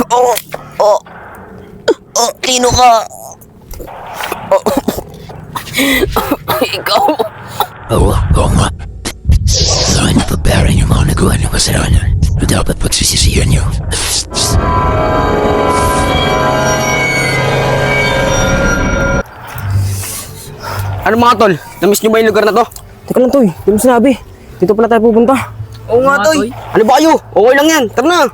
Oh, oh, Lino ka. Oh. Ikaw. Oo nga. Kailangan niyo pagbayaran yung mga nagawa niyo kasalanan na dapat pagsisisihan niyo. Ano mga tol? Namiss nyo ba yung lugar na to? Teka lang, Toy. Di mo sinabi. Dito pala tayo pupunta. Oo nga, Toy. Ano ba kayo? Okay lang yan. Tara na.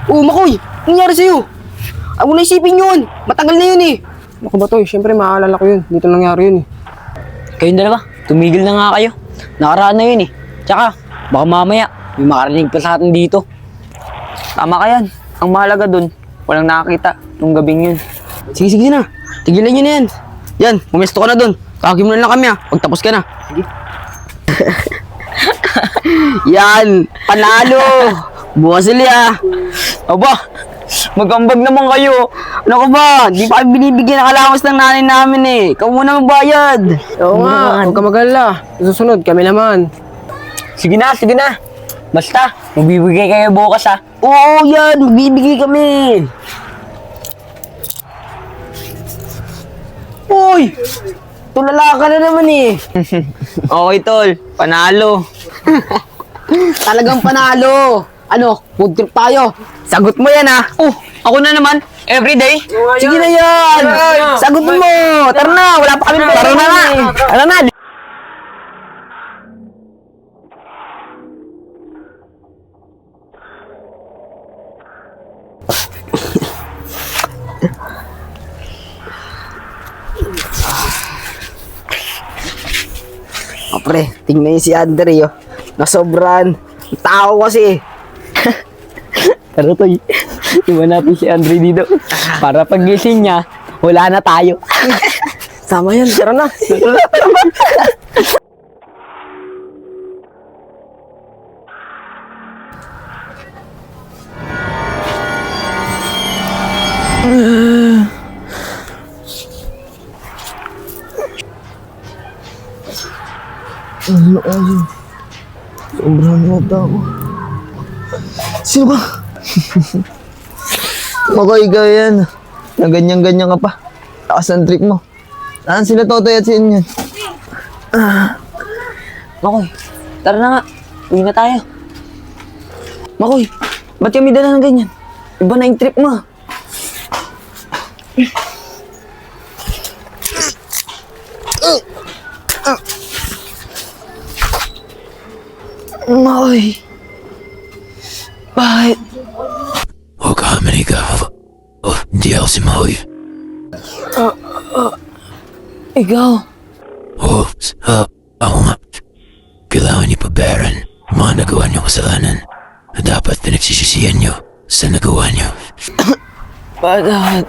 Oh, Makoy! Anong nangyari sa'yo? Ay mo na isipin yun. Matagal na yun eh. Ako ba, Toy? Siyempre, maaalala ko yun. Dito nangyari yun eh. Kayong dalawa, tumigil na nga kayo. Nakaraan na yun eh. Tsaka, baka mamaya, may makarinig pa sa atin dito. Tama ka yan. Ang mahalaga dun, walang nakakita nung gabing yun. Sige na. Tigilan nyo na yan. Yan, pumesto ka na dun. Tawagin mo na lang kami pagtapos ka na. Sige. Yan, panalo. Bukas sila. Aba, magambag naman kayo. Ano ka ba? Di pa kayo binibigyan ng allowance ng nanay namin eh. Ikaw muna magbayad. Oo nga. Huwag ka mag-alala. Susunod, kami naman. Sige na. Basta, magbibigay kayo bukas ha. Oo, yan. Magbibigay kami. Uy! Tulala ka na naman eh. Okay tol, panalo. Talagang panalo. Ano? Food trip tayo. Sagot mo yan ha. Oh, ako na naman, everyday. Sige na yan. Sagot mo. Tara na. Wala pa kami pera. Tara na nga. Tara na. Oh, pre, tingnan niyo si Andre, oh. Nasobran. Tao kasi. Tara toy, iwan natin si Andre dito. Para pag-gising niya, wala na tayo. Tama yan. Tara na. Sobrang nata ako. Sino ba? Makoy, ikaw yan. Na ganyan-ganyan ka pa. Takas ang trip mo. Saan sila Totoy at si Inyan? Makoy, tara na nga. Uwi na tayo. Makoy, ba't kami dala ng ganyan? Iba na yung trip mo. Makoy. Bakit? Huwag ka manigaw. Oh, hindi ako si Makoy. Ikaw. Oh, ako nga. Kailangan niyo pabayaran ang mga nagawa niyo kasalanan na dapat pinagsisisihan niyo sa nagawa niyo. Bakit?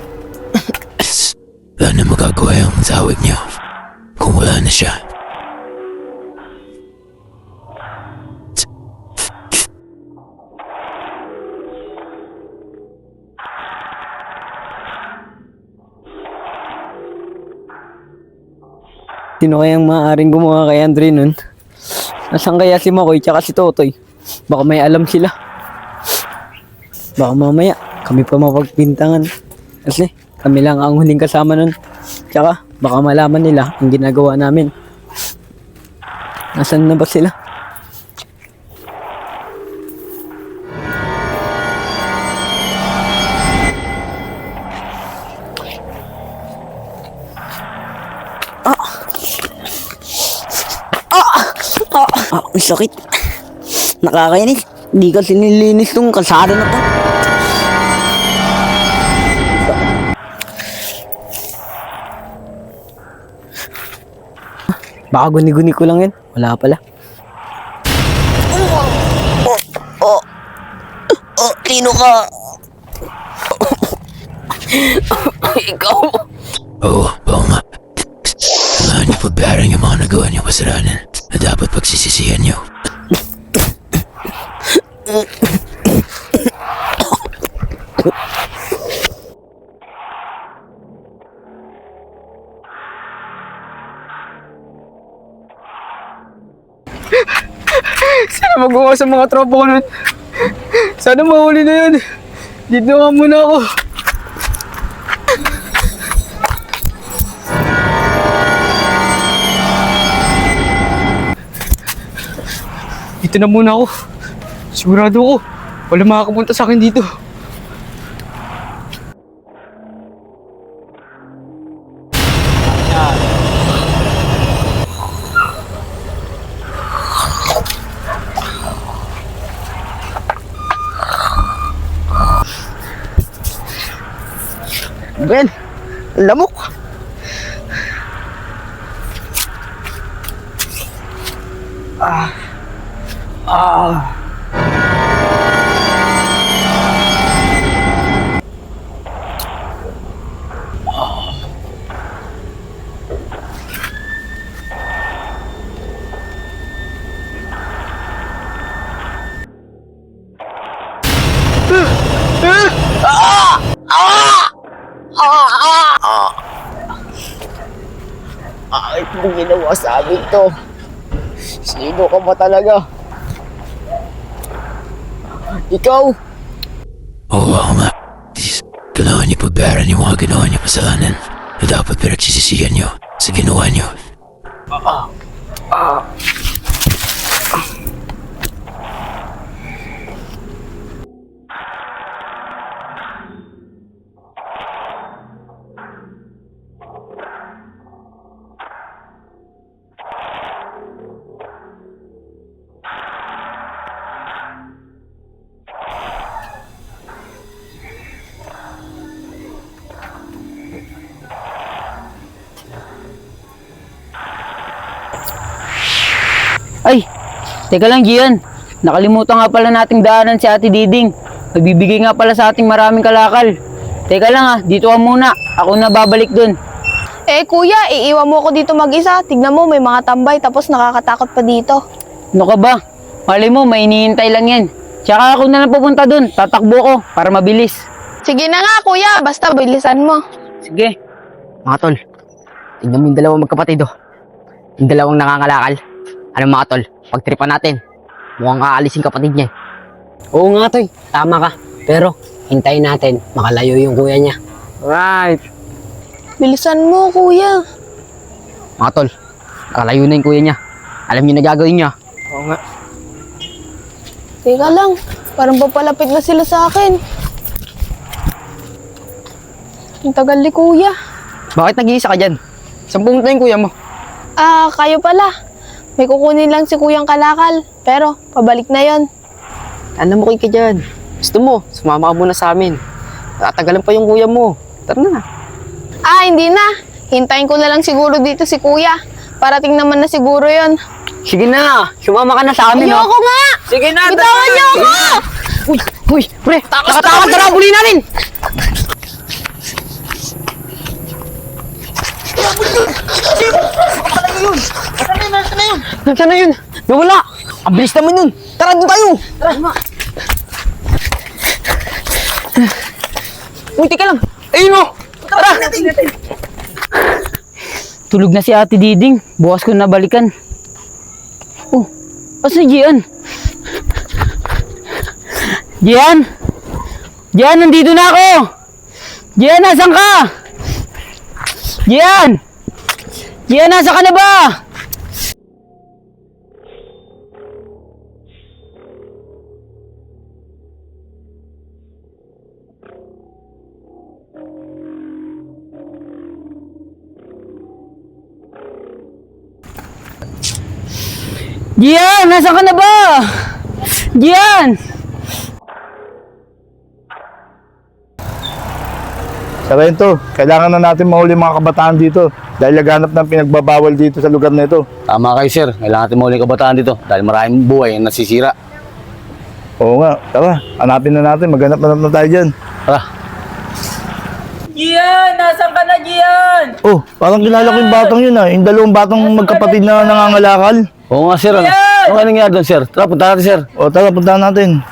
Wala na magagawa yung tawag niyo kung wala na siya. Sino kayang maaaring gumawa kay Andre nun? Nasaan kaya si Makoy tsaka si Totoy? Baka may alam sila. Baka mamaya, kami pa mapagpintangan. Kasi kami lang ang huling kasama nun. Tsaka baka malaman nila ang ginagawa namin. Nasaan na ba sila? Ang sakit. Nakakainis. Hindi kasi nilinis tong kalsada na to. Baka guni-guni ko lang yun. Wala pala. Lino ka. Ikaw. Oo nga. Kailangan niyo pagbayaran yung mga nagawa niyo kasalanan na dapat pagsisisihan niyo. ako sa mga tropa ko nun. Sana mahuli na yun. Dito nga muna ako. Dito na muna ako. Sigurado ko, wala makakapunta sa akin dito. Ben, ang lamok. Bakit mo ginawa sa amin to? Sino ka ba talaga? Ikaw? Oo, ako nga. Kailangan niyo pagbayaran yung mga ginawa niyo kasalanan na dapat pinagsisisihan niyo sa ginawa niyo. Ay, teka lang Gian. Nakalimutan nga pala nating daanan si Ate Diding. Magbibigay nga pala sa ating maraming kalakal. Teka lang dito ka muna. Ako na babalik dun. Eh kuya, iiwan mo ako dito mag-isa. Tignan mo, may mga tambay tapos nakakatakot pa dito. Ano ka ba? Malay mo, may hinihintay lang yan. Tsaka ako na lang pupunta dun. Tatakbo ko para mabilis. Sige na nga kuya, basta bilisan mo. Sige. Mga tol, tignan mo yung dalawang magkapatid oh. Yung dalawang nangangalakal. Ano mga tol, pagtripan natin. Mukhang aalisin kapatid niya. Oo nga, Toy. Tama ka. Pero, hintayin natin. Makalayo yung kuya niya. Right. Bilisan mo kuya. Mga tol, nakalayo na yung kuya niya. Alam niyo na gagawin niya. Oo nga. Teka lang, parang papalapit na sila sa akin. Ang tagal ni kuya. Bakit nag-iisa ka dyan? Saan pumunta yung kuya mo? Kayo pala. May kukunin lang si kuyang kalakal. Pero, pabalik na yon. Alam mo ka dyan. Gusto mo, sumama ka muna sa amin. Tatagalan pa yung kuya mo. Tara na. Hindi na. Hintayin ko na lang siguro dito si kuya. Parating naman na siguro yon. Sige na, sumama ka na sa amin. Ayoko nga! Sige na, Bitawan niyo ako! Uy, pre, nakatakot na buli namin! Nasaan na yun? Nawala! Ang bilis naman yun! Tara, doon tayo! Tara! Uy, teka lang! Ayun o! Tara! Tulog na si Ate Diding. Bukas ko na balikan. Oh, asan si Gian? Gian? Gian, nandito na ako! Gian, nasan ka? Gian! Gian, nasa ka na ba? Gian, nasa ka na ba? Gian! Sarento, kailangan na natin mahuli mga kabataan dito dahil naghanap ng pinagbabawal dito sa lugar na ito. Tama kayo, sir. Kailangan natin mahuli kabataan dito dahil maraming buhay ang nasisira. Oo nga, tara, hanapin na natin, maghanap na tayo dyan. Tara. Gian, nasan ka na, Gian? Oh, parang kilala ko yung batang yun yung dalawang batang magkapatid na nangangalakal. Oo nga, sir. Ano nga nangyari doon, sir? Tara, punta natin, sir. O tara, puntahan natin.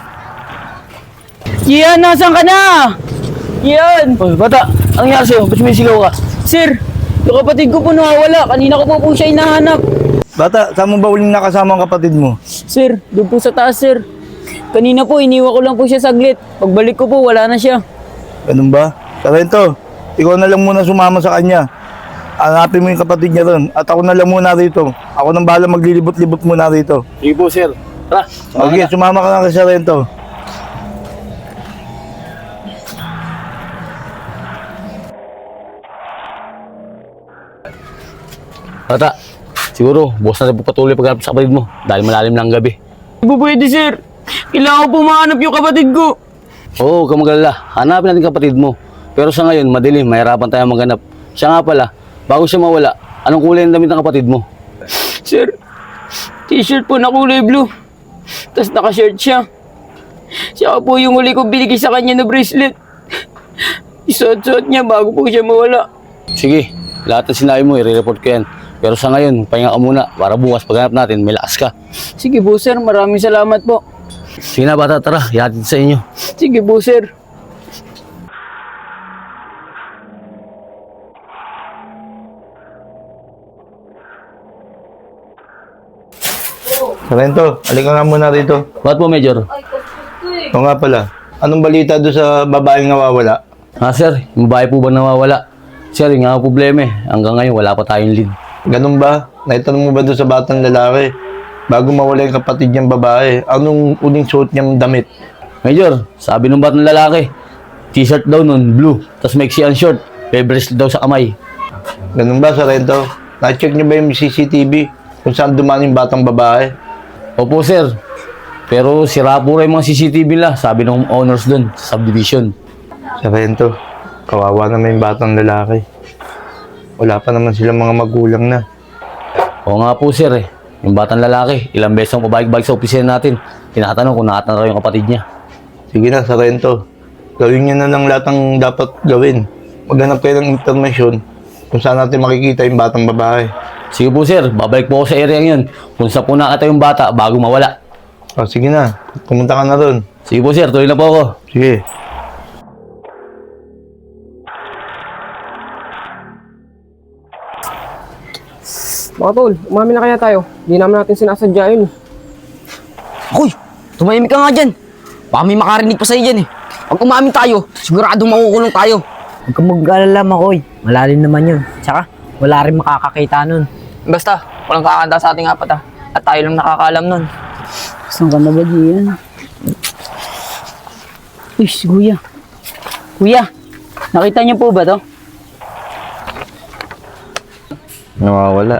Gian, nasan ka na? Gian! Oh, bata, anong nangyari sa'yo? Ba't sumisigaw ka? Sir, yung kapatid ko po nawawala. Kanina ko po siya hinahanap. Bata, saan mo ba uling nakasama ang kapatid mo? Sir, doon po sa taas, sir. Kanina po, iniwan ko lang po siya saglit. Pagbalik ko po, wala na siya. Ganun ba? Sarento, ikaw na lang muna sumama sa kanya. Hanapin mo yung kapatid niya ron. At ako na lang muna rito. Ako nang bahala maglilibot-libot muna rito. Sige po, sir. Tara. Okay, sumama ka na kay Sarento. Bata, siguro, bukas na patuloy paghanap sa kapatid mo dahil malalim na ang gabi. Hindi po pwede, sir. Kailangan ko po mahanap yung kapatid ko. Oo, huwag kang mag-alala. Hanapin natin kapatid mo. Pero sa ngayon, madilim, mahirapan tayo maghanap. Siya nga pala, bago siya mawala, anong kulay ng damit ng kapatid mo? Sir, t-shirt po na kulay blue. Tapos naka-shirt siya. Siya po yung huli ko binigay sa kanya na bracelet. Isuot-suot niya bago po siya mawala. Sige, lahat ng sinabi mo, i-report ko yan. Pero sa ngayon, pahinga ka muna para bukas paghanap natin, may lakas ka. Sige po, sir. Maraming salamat po. Sige na bata, tara, ihatid sa inyo. Sige po, sir. Sarento, halika nga muna rito. Bakit po, Major? O nga pala, anong balita doon sa babaeng nawawala? Sir, yung babae po ba nawawala? Sir, yung nga problema eh. Hanggang ngayon, wala pa tayong lead. Ganun ba? Naitanong mo ba doon sa batang lalaki? Bago mawala yung kapatid niyang babae, anong uling suot niyang damit? Major, sabi ng batang lalaki, t-shirt daw nun, blue. Tapos maiksi ang short, may bracelet daw sa kamay. Ganun ba, Sarento? Na-check niyo ba yung CCTV kung saan dumaan yung batang babae? Opo, sir. Pero sira po rin yung mga CCTV nila, sabi ng owners dun, sa subdivision. Sarento, kawawa naman yung batang lalaki. Wala pa naman silang mga magulang na. Oo nga po, sir eh. Yung batang lalaki, ilang beses ang pabalik-balik sa opisina natin. Tinatanong kung nakatanaw yung kapatid niya. Sige na, Sarento. Gawin niyo na lang lahat ng dapat gawin. Maghanap kayo ng information kung saan natin makikita yung batang babae. Sige po, sir. Babalik po ako sa area yun. Kung saan po nakita yung bata bago mawala. O, sige na. Pumunta ka na ron. Sige po, sir. Tuloy na po ako. Sige. Mga tol, umami na kaya tayo. Hindi naman natin sinasadya yun. Hoy, tumahimik ka nga dyan. Baka may makarinig pa sa'yo dyan eh. Pag umamin tayo, siguradong makukulong tayo. Huwag kang mag-alala, Makoy. Malalim naman yun. Tsaka, wala rin makakakita nun. Basta, walang kakanda sa ating apat at tayo lang nakakaalam nun. Saan ka na ba diyan? Uy, si Kuya. Kuya, nakita niyo po ba to? Nawawala.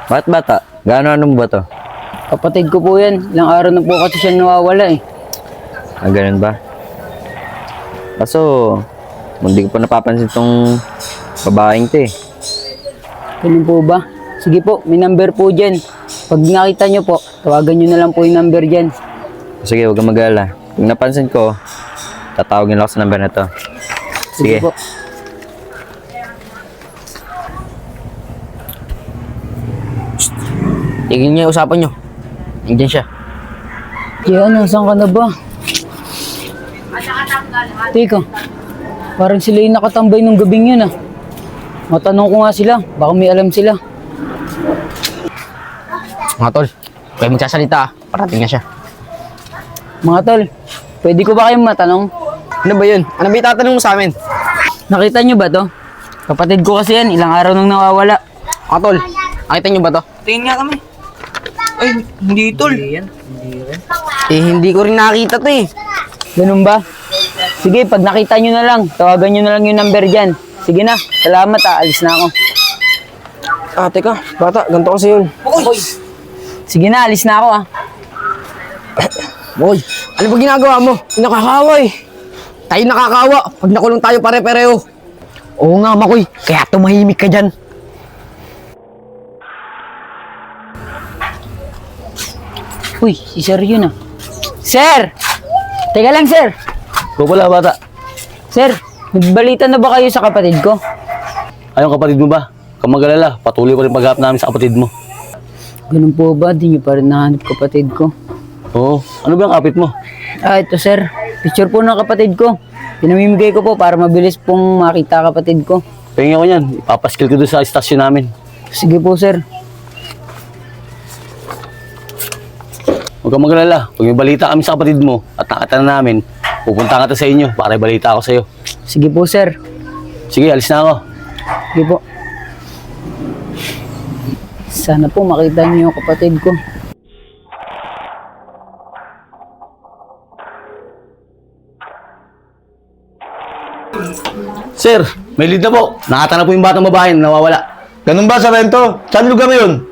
Bakit bata? Gaano ba to? Kapatid ko po yan. Ilang araw na po kasi siya nawawala eh. Ganun ba? Kaso, hindi ko pa napapansin tong babaeng to eh. Ganun po ba? Sige po, may number po dyan. Pag nakita niyo po, tawagan niyo na lang po yung number dyan. Sige, huwag kang mag-alala. Kung napansin ko, tatawagin lang ako sa number na to. Sige. po. Tigil niyo yung usapan niyo. Nandiyan siya. Kaya saan ka na ba? Teka, parang sila yung nakatambay nung gabing yun ah. Matanong ko nga sila, baka may alam sila. Mga tol, kayo magsasalita ah. Parating na siya. Mga tol, pwede ko ba kayong matanong? Ano ba yun? Ano ba itatanong mo sa amin? Nakita niyo ba to? Kapatid ko kasi yan, ilang araw nang nawawala. Mga tol, nakita niyo ba to? Tingin nga kami. Ay, hindi tol. Eh, hindi ko rin nakita to eh. Ganun ba? Sige, pag nakita nyo na lang, tawagan nyo na lang yung number dyan. Sige na, salamat ah, alis na ako. Teka, bata, ganito kasi yun. Sige na, alis na ako ah. Boy, ano ba ginagawa mo? Nakakawa eh. Tayo nakakawa pag nakulong tayo pare-pareho. Oo nga, Makoy. Kaya tumahimik ka dyan. Uy, si Sir yun ah. Sir! Teka lang, Sir. Ikaw pala, bata. Sir, nagbalita na ba kayo sa kapatid ko? Ayong kapatid mo ba? Kung mag-alala, patuloy ko rin paghanap namin sa kapatid mo. Ganun po ba? Di nyo pa rin nahanap kapatid ko. Oo. Ano ba ang kapit mo? Ito Sir. Picture po ng kapatid ko. Pinamimigay ko po para mabilis pong makita kapatid ko. Pahingin ko yan. Ipapaskill ko doon sa istasyon namin. Sige po, Sir. Huwag kang magalala. Pag may balita kami sa kapatid mo at nakita na namin, pupunta ka sa inyo para ibalita ako sa'yo. Sige po, sir. Sige, alis na ako. Sige po. Sana po makita niyo yung kapatid ko. Sir, may lead na po. Nakita na po yung batang babae na nawawala. Ganun ba, Sarento? Saan lugar yun?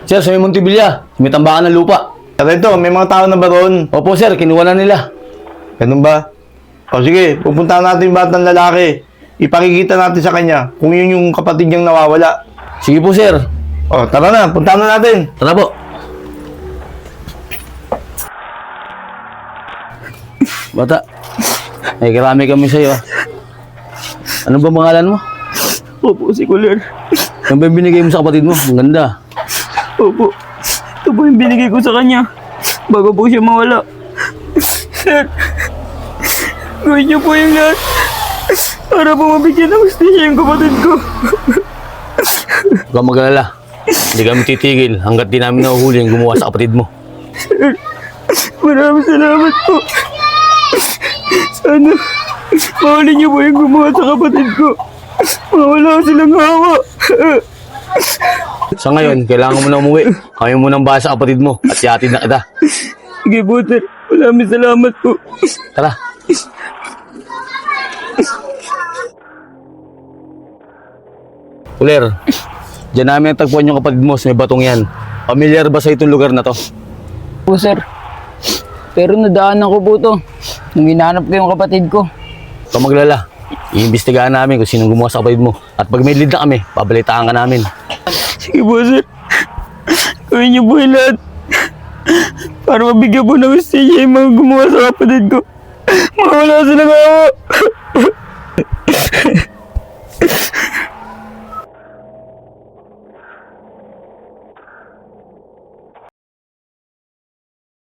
Sir, sa may Montevilla, may tambakan ng lupa. Sarento, may mga tao na ba roon? Opo sir, kinuha na nila. Ganun ba? O sige, pupuntahan natin yung batang lalaki. Ipakikita natin sa kanya kung yun yung kapatid niyang nawawala. Sige po sir. O, tara na, puntahan na natin. Tara po. Bata, ay karami kami sa'yo ah. Ano ba pangalan mo? Opo, si Kuler. Ano ba yung binigay mo sa kapatid mo? Ang ganda. Opo. Ito po yung binigay ko sa kanya. Bago po siya mawala. Sir, gawin niyo po yung lahat. Para po mabigyan ng hustisya yung kapatid ko. Huwag kang mag-alala. Hindi kami titigil hanggat di namin nahuhuli yung gumawa sa kapatid mo. Maraming salamat po. Sana mahuli niyo po yung gumawa sa kapatid ko. Mawala silang hawa. Sa ngayon, kailangan mo na umuwi. Kami mo nang bahala sa kapatid mo at ihatid na kita. Sige po, sir. Maraming salamat po. Tara. Kuler, dyan namin tagpuan yung kapatid mo sa may batong yan. Pamilyar ba sa itong lugar na to? Po, sir. Pero nadaanan ko po to. Nung hinahanap ko yung kapatid ko. Huwag kang maglala. Iimbestigahan namin kung sinong gumawa sa kapatid mo. At pag may lead na kami, pabalitaan ka namin. Sige po, sir. Gawin niyo po yung lahat. Para mabigyan po ng hustisya yung mga gumawa sa kapatid ko. Mawala silang hawa.